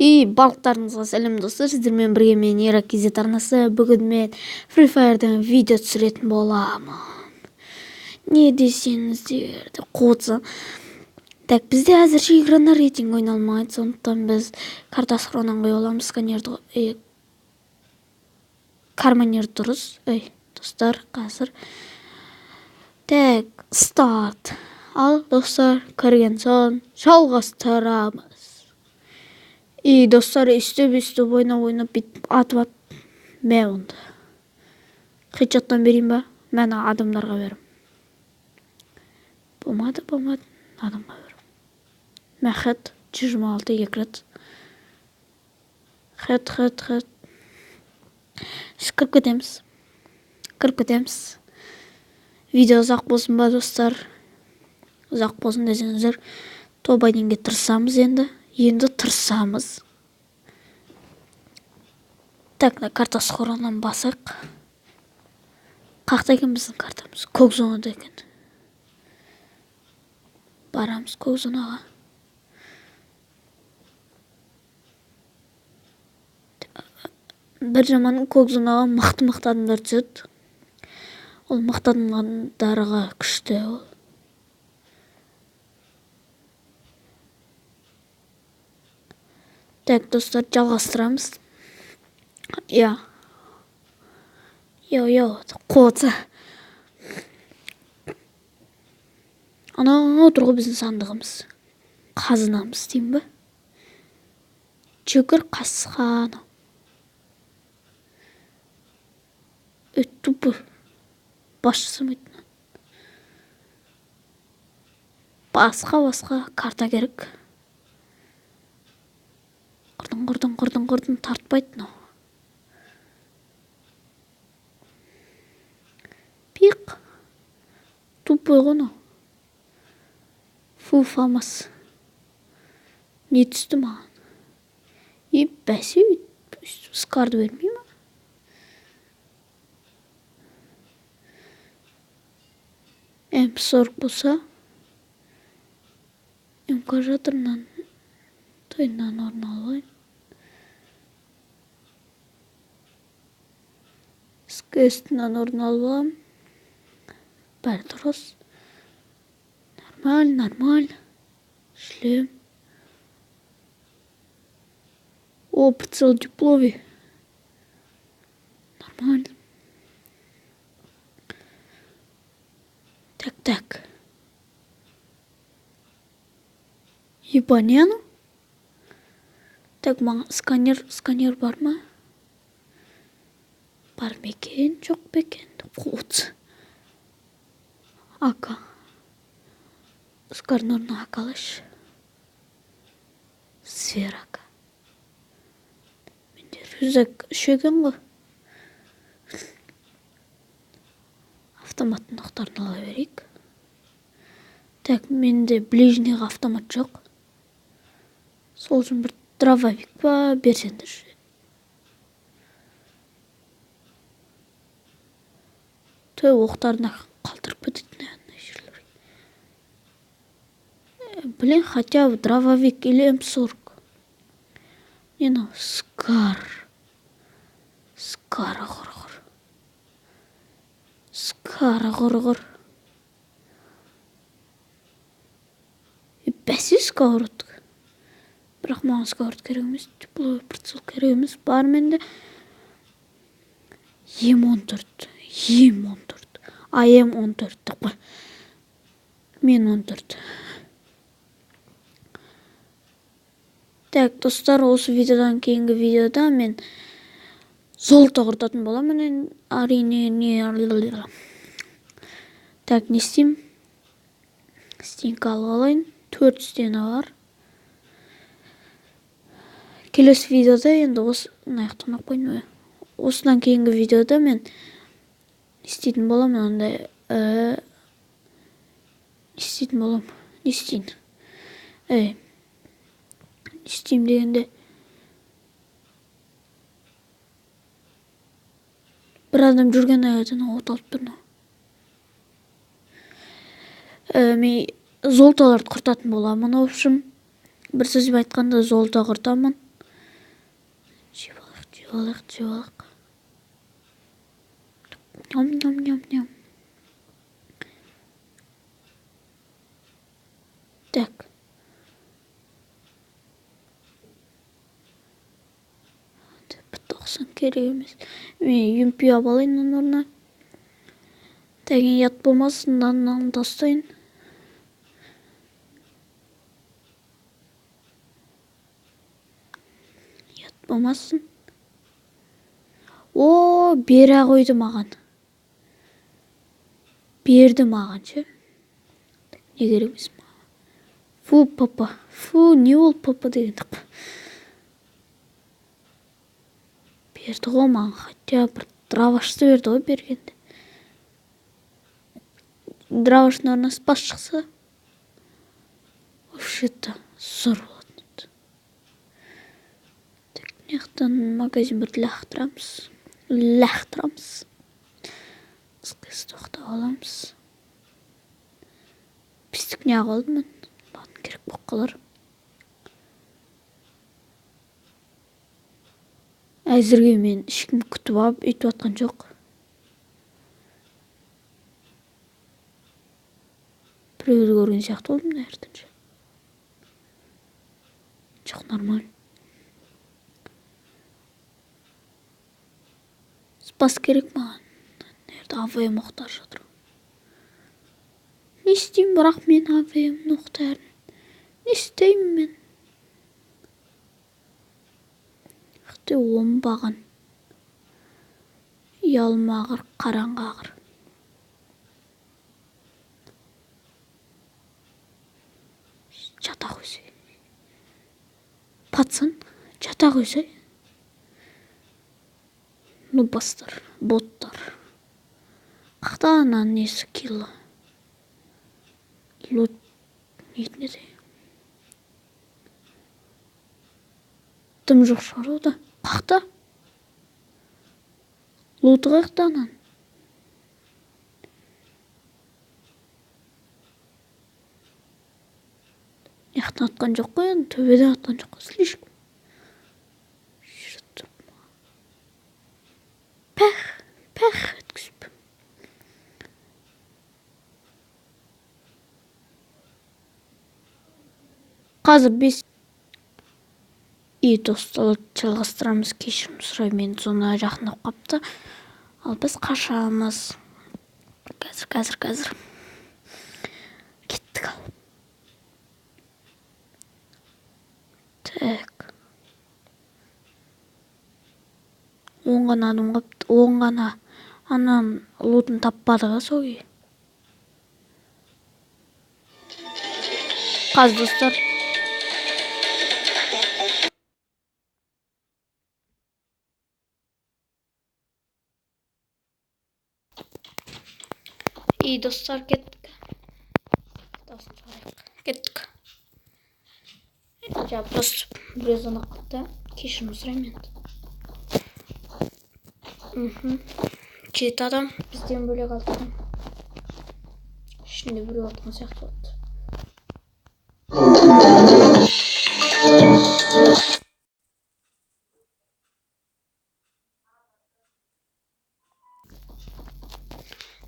Балықтарыңызға сәлем достар, сіздермен бірге мен Ирак-KZ арнасы. Бүгін мен Free Fire'дан видео түсіретін боламын. Не десеңіздер деп қоятса. Так, бізде әзірше играны рейтинг ойналмайды, сондықтан біз карта схронан қоя аламыз. Карманер дұрыс. Достар, қазір. Так, старт. Ал достар, кірген соң жалғастырамыз. Достар, үстіп ойнап бүйтіп атып мен онда. Хедшоттан берейін ба? Мен адамдарға берім. Болмады, адамға берім. Мен хед 126 екі рет. Хед. Кіріп кетеміз. Видео ұзақ болсын ба, достар? Ұзақ болсын десеңіздер, тобайденге тырысамыз енді. Тырысамыз. Так, карта схоронан басық. Қақта екен біздің картамыз? Көк зонада екен. Барамыз көк зонаға. Бір жаман көк зонаға мықты адамдар түседі. Ол мықты адамдарға күшті ол. Так, достар, жалғастырамыз. Қоца. Анау тұрғы біздің сандығымыз. Қазынамыз деймін бі? Жүгір қасқан. Өттіп башысымайтын. Басқа карта керек. Құрдың тартпайтын. Пиқ. Тупой ғыны. Фу, фамас. Не түсті маған? Бәсе скарды бермей ма? М40 болса, МК жатырынан тойынан орын алайын. СКС-тынан орын алам. Бәрі дұрыс. Нормально. Шлем. Прицел диплови. Нормально. Так. Ебаняну? Так, маған сканер бар ма? Бар мекен, жоқ бекен. Қуыт. Ака. Скарын орнына акалаш. Сферака. Менде рюкзак шөген ғой. Автоматтың оқтарын ала берейік. Так, менде ближнеға автомат жоқ. Сол үшін бір дробовик па берсеңдер. Оқтарына қалтырып кететін жерлер. Блин, хотя бы дробовик или М40. Скар ғыр. Бәсе сковородка. Бірақ маған сковород керек емес. Тепловой прицел керек емес. Бар менде. М14. М14. Мен 14. Так, достар, осы видеодан кейінгі видеода мен золото құртатын боламын. Әрине. Так, не істеймін? Стенка алып алайын. 4 стена бар. Келесі видеода енді осыны аяқтамақ қойын. Осыдан кейінгі видеода мен істейтін боламын. Не істеймін дегенде бір адам жүрген аятын от алып тұрны. Мен золотоларды құртатын боламын. В общем, бір сөзбен айтқанда золото құртамын. жеп алайық. Ням. Так. Тоқсан керек емес. Мен юмпи алайын оның орнына. Тәген ят болмасын, мынаны тастайын. Ят болмасын. О, бере қойды маған. Берді маған, ше. Не керек емес маған. Фу, папа. Фу, не ол папа деген. Берді ғой маған, хотя бір дравашты берді ғой бергенде. Драваштың орнына спас шықса, вообще-то зор болатын еді. Так, мынаяқтан магазин бірді лақтырамыз. Қыз тоқтап аламыз. Пістік не қалды мен? Батын керек болып қалар. Әзірге мен ешкім күтіп алып өйтіп атқан жоқ. Біреуді көрген сияқты болдым да ертінші. Жоқ, нормаль. Спас керек маған. Нерді АВМ мұқтар жатыр. Не істеймін, бірақ мен АВМ мұқтарын? Не істеймін мен? Қықты оңбаған. Ялмағыр, қараңғағыр. Жата қойсай. Пацан, жата қойсай. Нубастар, боттар. Қақтанан несі кило. Лут нетіне де. Тым жоқ шығар ода. Қақта. Луты қақтанан. Яқтан атқан жоқ қой, төбеден атқан жоқ қой, слишком. Пәх өткізіп. Қазір 5. И достар жалғастырамыз, кешірім сұраймын, мен зона жақындап қапты. Ал біз қашамыз. Қазір. Кеттік ал. Так. Оңғана адам қапты. Оңғана анан лутын таппадыға соғы. Қаз достар. И достар кеттік. Жа просто біреу зона қапты. Кешірім сұраймын енді. 7 адам бізден бөлек алды. Ішінде біреу атқан сияқты болды.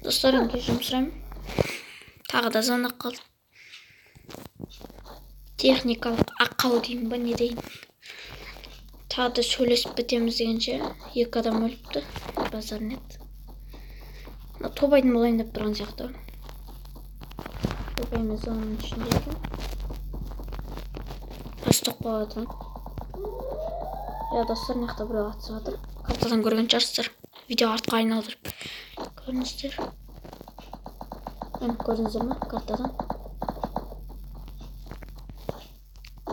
Достарым, кешірім сұраймын. Тағы да зона қалды. Техникалық ақау деймін ба, не деймін. Тағы да сөйлесіп бітеміз дегенше 2 адам өліпті. Базар нет. Тобайдың болайын деп тұрған сияқты. Тобайымыз зонаның ішінде екен. Астық қойған. Достар, мықты біреу атысып жатыр. Картадан көрген шығарсыздар. Видео артқа айналдырып көріңіздер. Көрдіңіздер ме картадан?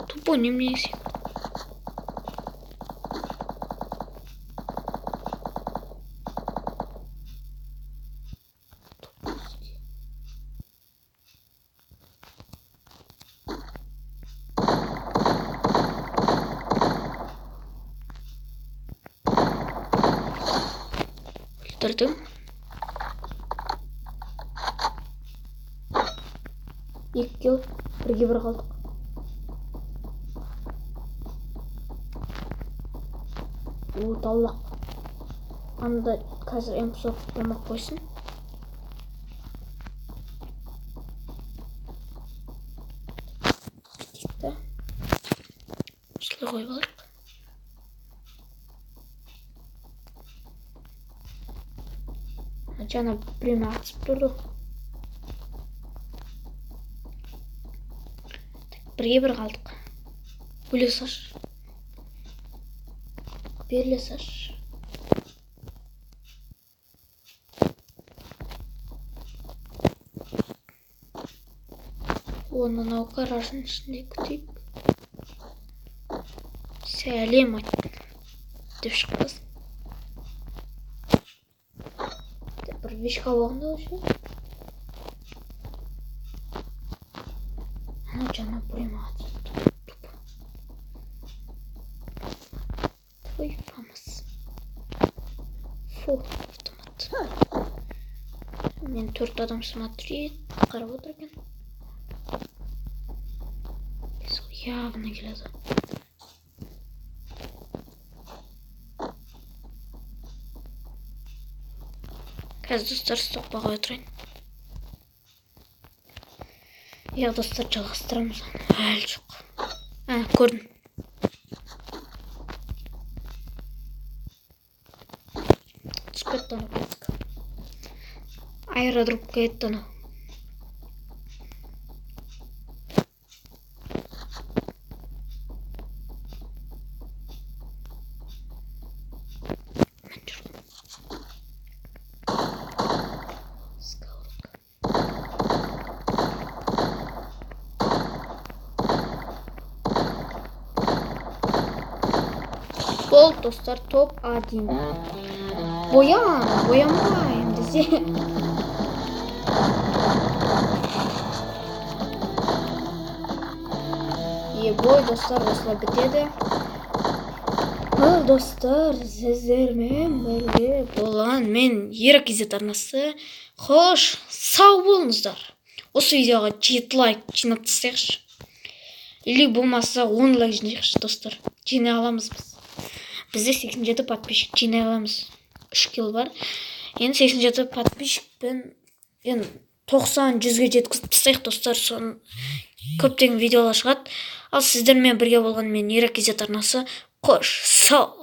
Тупо немене есек. Өлтірдім. 2 килл, 1-ге 1 қалдық. Таллақ. Анда қазір эмпсок болмақ қойсын. Дикті. Осылай қойып алайық. Жаңа біреуіне атысып тұрды. Бірге бір қалдық. Бөле саш. Берле саш. Оны мынау гараждың ішінде күтейік. Сәлем айт деп шықпасын. Бір вишка болғанда вообще. Ана жаңа біреуіне атысып тұрды. Твой фамас. Фу, автомат. Мен 4 адам смотреть, қарап отыр екен. Явно келеді. Қазір достар соқпаға отырайын. Достар жалғастырамыз. Әлі жоқ. Көрдім. Түсіп кетті ана платка. Аэродропқа кетті ана. Бол достар, топ 1. Боямайым десе. Бой достар осылай бітеді. Достар, сіздермен бірге болған мен Еракизет арнасы. Хош, сау болыңыздар. Осы видеоға 7 лайк жинап тастайықшы. Или болмаса 10 лайк жинайықшы достар. Жинай аламыз біз. Бізде 87 подписчик жинай аламыз. 3 кил бар. Енді 87 подписчикпен 90-100-ге жеткізіп тастайық достар. Соны көптеген видеолар шығады. Ал сіздермен бірге болған мен Еракизет арнасы. Қош, сау.